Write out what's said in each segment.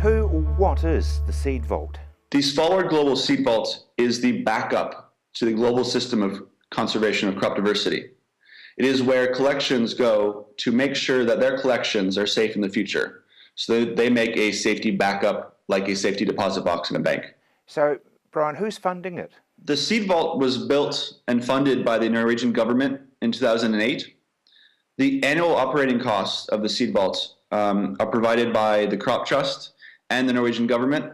who or what is the Seed Vault? The Svalbard Global Seed Vault is the backup to the global system of conservation of crop diversity. It is where collections go to make sure that their collections are safe in the future. So they make a safety backup, like a safety deposit box in a bank. So, Brian, who's funding it? The Seed Vault was built and funded by the Norwegian government in 2008. The annual operating costs of the Seed Vault are provided by the Crop Trust and the Norwegian government.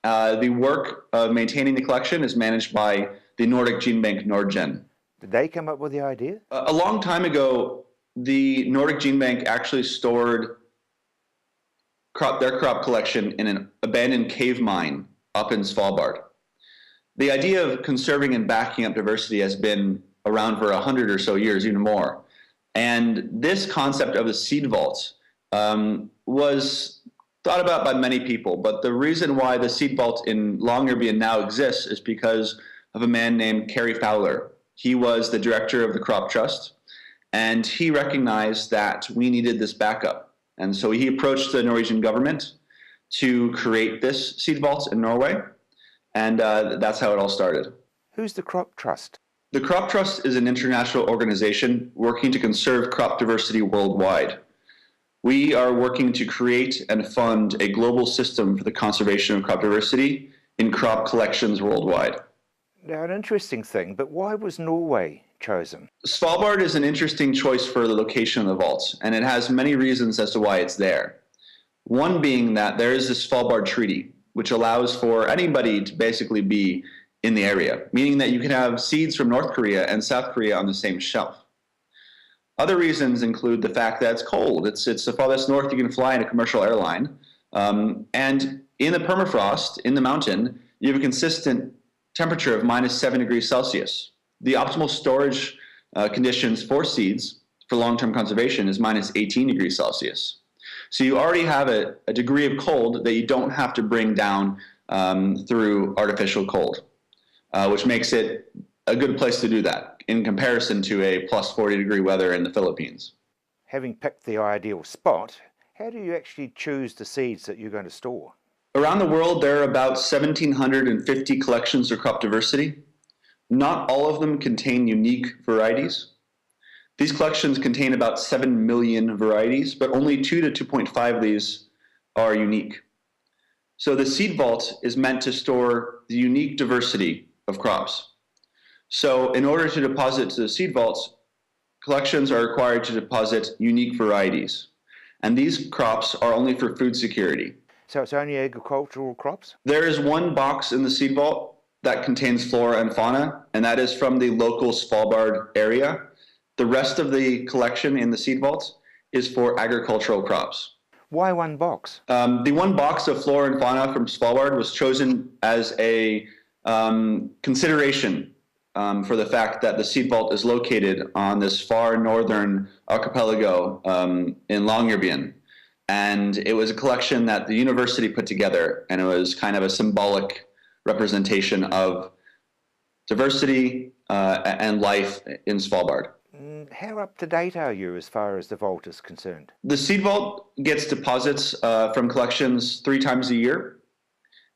The work of maintaining the collection is managed by the Nordic Gene Bank, Nordgen. Did they come up with the idea? A long time ago, the Nordic Gene Bank actually stored their crop collection in an abandoned cave mine up in Svalbard. The idea of conserving and backing up diversity has been around for 100 or so years, even more. And this concept of the Seed Vault was thought about by many people, but the reason why the Seed Vault in Longyearbyen now exists is because of a man named Kerry Fowler. He was the director of the Crop Trust, and he recognized that we needed this backup. And so he approached the Norwegian government to create this Seed Vault in Norway, and that's how it all started. Who's the Crop Trust? The Crop Trust is an international organization working to conserve crop diversity worldwide. We are working to create and fund a global system for the conservation of crop diversity in crop collections worldwide. Now, an interesting thing, but why was Norway chosen? Svalbard is an interesting choice for the location of the vault, and it has many reasons as to why it's there. One being that there is the Svalbard Treaty, which allows for anybody to basically be in the area, meaning that you can have seeds from North Korea and South Korea on the same shelf. Other reasons include the fact that it's cold. It's the farthest north you can fly in a commercial airline. And in the permafrost, in the mountain, you have a consistent temperature of -7 degrees Celsius. The optimal storage conditions for seeds for long-term conservation is -18 degrees Celsius. So you already have a degree of cold that you don't have to bring down through artificial cold, which makes it a good place to do that in comparison to a +40-degree weather in the Philippines. Having picked the ideal spot, how do you actually choose the seeds that you're going to store? Around the world, there are about 1,750 collections of crop diversity. Not all of them contain unique varieties. These collections contain about 7 million varieties, but only 2 to 2.5 of these are unique. So the Seed Vault is meant to store the unique diversity of crops. So in order to deposit to the Seed Vaults, collections are required to deposit unique varieties. And these crops are only for food security. So it's only agricultural crops? There is one box in the Seed Vault that contains flora and fauna, and that is from the local Svalbard area. The rest of the collection in the Seed Vault is for agricultural crops. Why one box? The one box of flora and fauna from Svalbard was chosen as a consideration for the fact that the Seed Vault is located on this far northern archipelago in Longyearbyen. And it was a collection that the university put together, and it was kind of a symbolic representation of diversity and life in Svalbard. How up to date are you as far as the vault is concerned? The Seed Vault gets deposits from collections 3 times a year,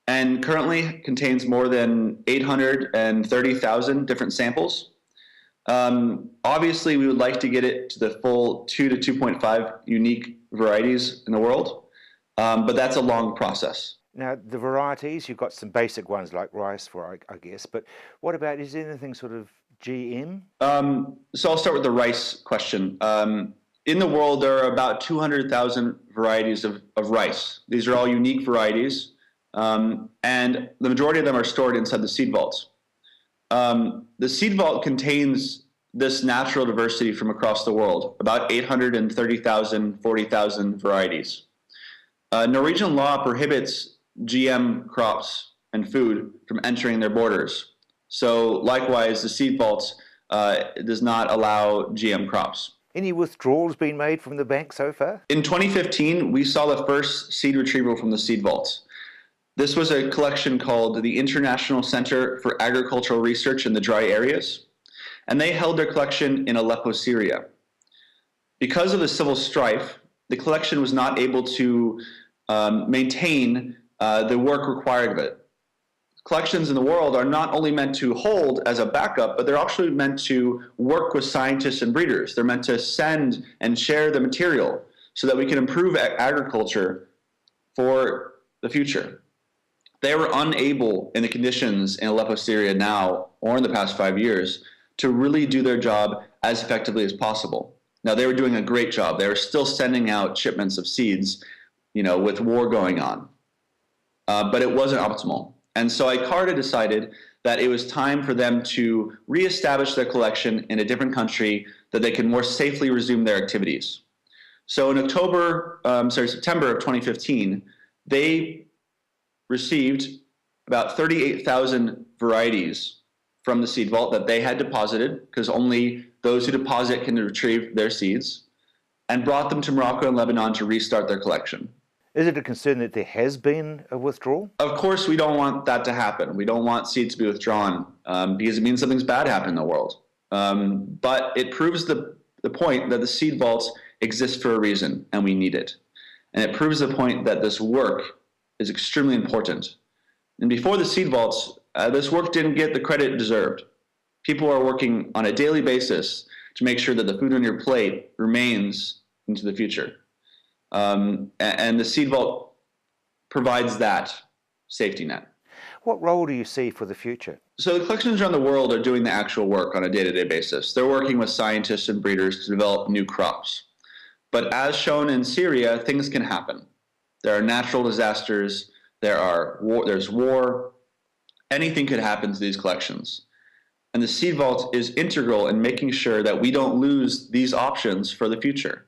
and currently contains more than 830,000 different samples. Obviously, we would like to get it to the full 2 to 2.5 unique varieties in the world, but that's a long process. Now, the varieties, you've got some basic ones like rice, I guess, but what about, is there anything sort of GM? So I'll start with the rice question. In the world, there are about 200,000 varieties of rice. These are all unique varieties, and the majority of them are stored inside the Seed Vaults. The Seed Vault contains this natural diversity from across the world, about 830,000, 40,000 varieties. Norwegian law prohibits GM crops and food from entering their borders. So likewise, the Seed Vault does not allow GM crops. Any withdrawals been made from the bank so far? In 2015, we saw the first seed retrieval from the Seed Vault. This was a collection called the International Center for Agricultural Research in the Dry Areas, and they held their collection in Aleppo, Syria. Because of the civil strife, the collection was not able to maintain the work required of it. Collections in the world are not only meant to hold as a backup, but they're actually meant to work with scientists and breeders. They're meant to send and share the material so that we can improve agriculture for the future. They were unable in the conditions in Aleppo, Syria now, or in the past 5 years, to really do their job as effectively as possible. Now, they were doing a great job. They were still sending out shipments of seeds, with war going on. But it wasn't optimal. And so ICARDA decided that it was time for them to reestablish their collection in a different country that they can more safely resume their activities. So in September of 2015, they received about 38,000 varieties from the seed vault that they had deposited, because only those who deposit can retrieve their seeds, and brought them to Morocco and Lebanon to restart their collection. Is it a concern that there has been a withdrawal? Of course, we don't want that to happen. We don't want seeds to be withdrawn because it means something's bad happened in the world. But it proves the point that the seed vaults exist for a reason, and we need it. And it proves the point that this work is extremely important. And before the seed vaults, this work didn't get the credit it deserved. People are working on a daily basis to make sure that the food on your plate remains into the future. And the seed vault provides that safety net. What role do you see for the future? So the collections around the world are doing the actual work on a day-to-day basis. They're working with scientists and breeders to develop new crops. But as shown in Syria, things can happen. There are natural disasters, there's war, anything could happen to these collections. And the seed vault is integral in making sure that we don't lose these options for the future.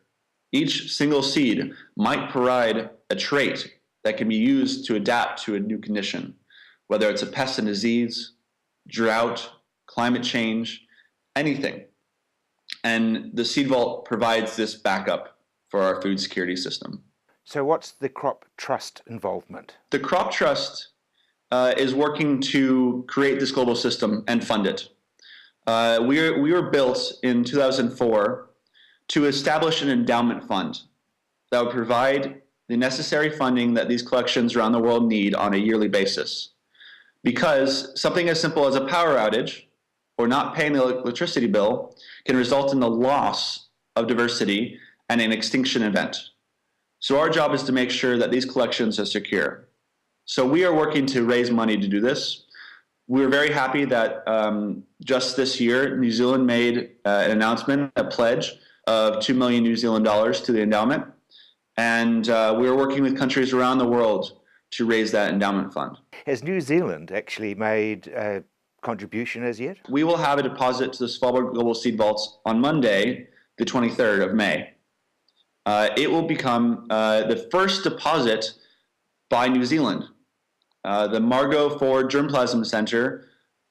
Each single seed might provide a trait that can be used to adapt to a new condition, whether it's a pest and disease, drought, climate change, anything. And the seed vault provides this backup for our food security system. So what's the Crop Trust involvement? The Crop Trust is working to create this global system and fund it. We were built in 2004 to establish an endowment fund that would provide the necessary funding that these collections around the world need on a yearly basis. Because something as simple as a power outage or not paying the electricity bill can result in the loss of diversity and an extinction event. So our job is to make sure that these collections are secure. So we are working to raise money to do this. We're very happy that just this year, New Zealand made an announcement, a pledge of 2 million New Zealand dollars to the endowment. And we're working with countries around the world to raise that endowment fund. Has New Zealand actually made a contribution as yet? We will have a deposit to the Svalbard Global Seed Vaults on Monday, the 23rd of May. It will become the first deposit by New Zealand. The Margot Ford Germplasm Center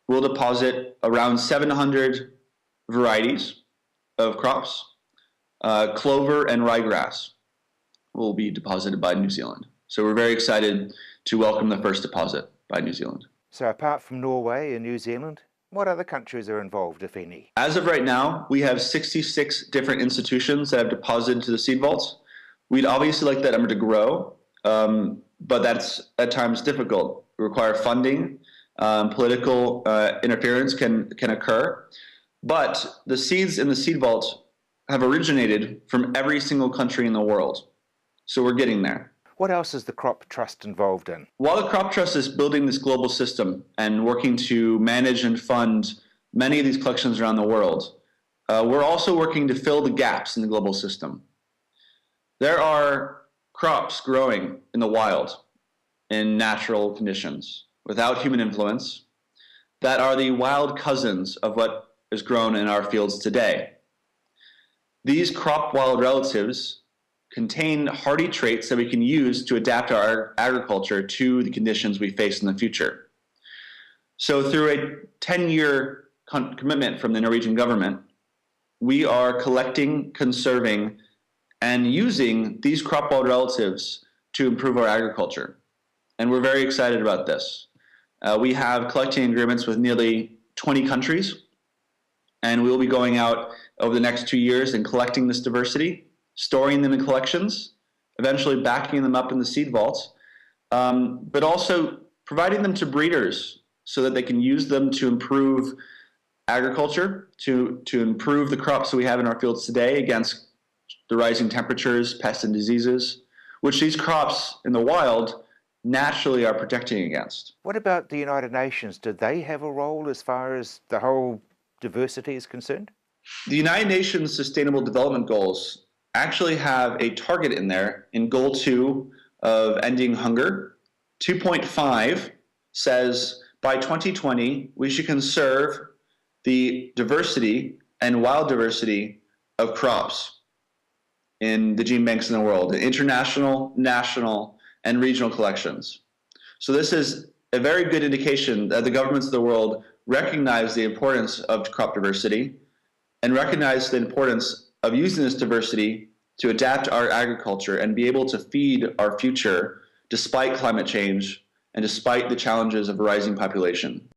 will deposit around 700 varieties of crops. Clover and ryegrass will be deposited by New Zealand. So we're very excited to welcome the first deposit by New Zealand. So apart from Norway and New Zealand, what other countries are involved, if any? As of right now, we have 66 different institutions that have deposited to the seed vaults. We'd obviously like that number to grow, but that's at times difficult. We require funding, political interference can occur, but the seeds in the seed vault have originated from every single country in the world. So we're getting there. What else is the Crop Trust involved in? While the Crop Trust is building this global system and working to manage and fund many of these collections around the world, we're also working to fill the gaps in the global system. There are crops growing in the wild in natural conditions without human influence that are the wild cousins of what is grown in our fields today. These crop wild relatives contain hardy traits that we can use to adapt our agriculture to the conditions we face in the future. So through a 10-year commitment from the Norwegian government, we are collecting, conserving, and using these crop wild relatives to improve our agriculture. And we're very excited about this. We have collecting agreements with nearly 20 countries, and we will be going out over the next 2 years and collecting this diversity, storing them in collections, eventually backing them up in the seed vaults, but also providing them to breeders so that they can use them to improve agriculture, to improve the crops that we have in our fields today against the rising temperatures, pests, and diseases, which these crops in the wild naturally are protecting against. What about the United Nations? Do they have a role as far as the whole diversity is concerned? The United Nations Sustainable Development Goals actually have a target in there in Goal 2 of ending hunger. 2.5 says by 2020, we should conserve the diversity and wild diversity of crops in the gene banks in the world, the international, national, and regional collections. So this is a very good indication that the governments of the world recognize the importance of crop diversity and recognize the importance of using this diversity to adapt our agriculture and be able to feed our future despite climate change and despite the challenges of a rising population.